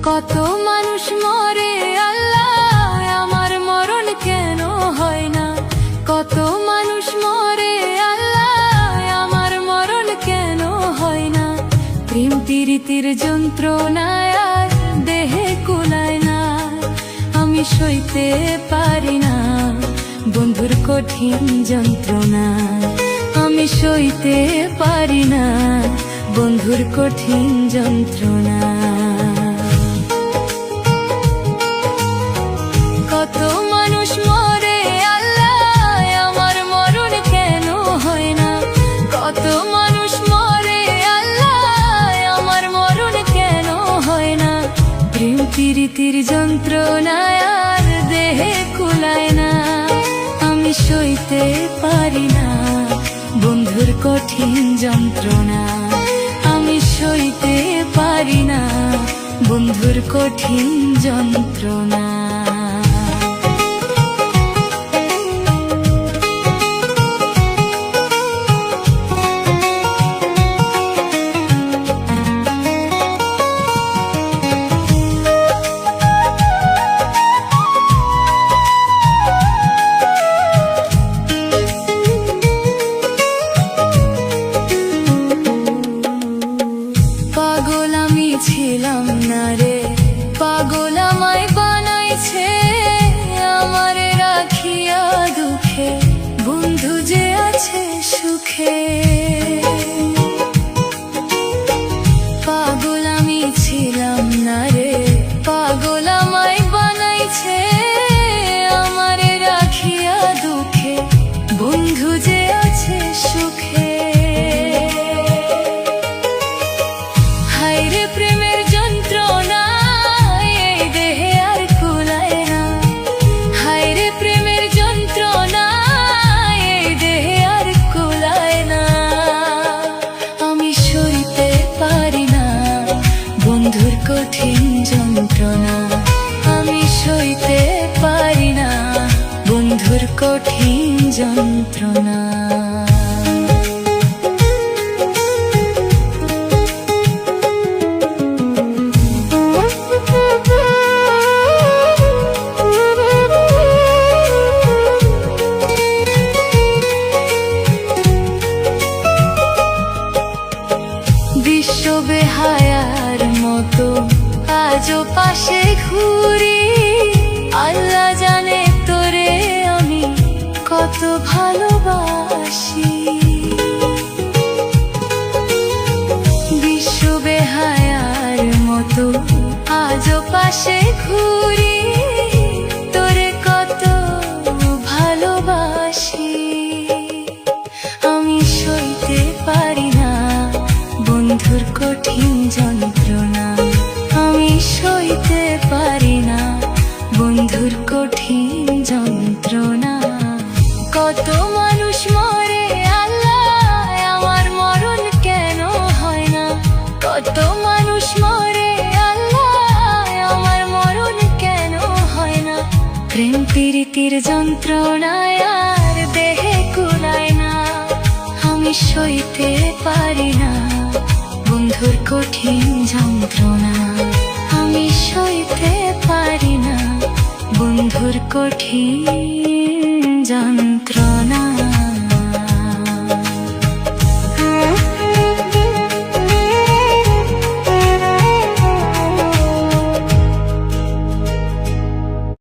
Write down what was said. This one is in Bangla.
কত মানুষ মরে আল্লাহ, আমার মরণ কেন হয় না? কত মানুষ মরে আল্লাহ, আমার মরণ কেন হয় না? প্রেম প্রীতির যন্ত্রণায় আর দেহে কুলায় না, আমি সইতে পারি না বন্ধুর কঠিন যন্ত্রণা। আমি সইতে পারি না বন্ধুর কঠিন যন্ত্রণা। কত মানুষ মরে আল্লাহ, আমার মরণ কেন হয় না? কত মানুষ মরে আল্লাহ, আমার মরণ কেন হয় না? প্রেম প্রীতির যন্ত্রণায় আর দেহে কুলায় না, আমি সইতে পারি না বন্ধুর কঠিন যন্ত্রণা। আমি সইতে পারি না বন্ধুর কঠিন যন্ত্রণা। পাগল আমি ছিলাম না রে, পাগল আমায় বানাইছে, আমারে রাখিয়া দুঃখে বন্ধু যে আছে সুখে। পাগল আমি ছিলাম না রে, পাগল আমায় বানাইছে, আমারে রাখিয়া দুঃখে বন্ধু যে আছে সুখে। হায়রে প্রেমের যন্ত্রণা এই দেহে আর কুলায় না, হায়রে প্রেমের যন্ত্রণা এই দেহে আর কুলায় না। আমি সইতে পারি না বন্ধুর কঠিন যন্ত্রণা, আমি সইতে পারি না বন্ধুর কঠিন যন্ত্রণা। বিশ্ব বেহায়ার মতো আজও পাশে ঘুরি, আল্লাহ জানে তোরে আমি কত ভালোবাসি। বিশ্ব বেহায়ার মতো আজও পাশে ঘুরি, তোরে কত ভালোবাসি। আমি সইতে পারি না বন্ধুর কঠিন যন্ত্রণা, আমি সইতে পারি না বন্ধুর কঠিন যন্ত্রণা। কত মানুষ মরে আল্লাহ, আমার মরণ কেন হয় না? কত মানুষ মরে আল্লাহ, আমার মরণ কেন হয় না? প্রেম প্রীতির যন্ত্রণায় আর দেহে কুলায় না, আমি সইতে পারি না বন্ধুর কঠিন যন্ত্রণা। আমি সইতে পারি না বন্ধুর কঠিন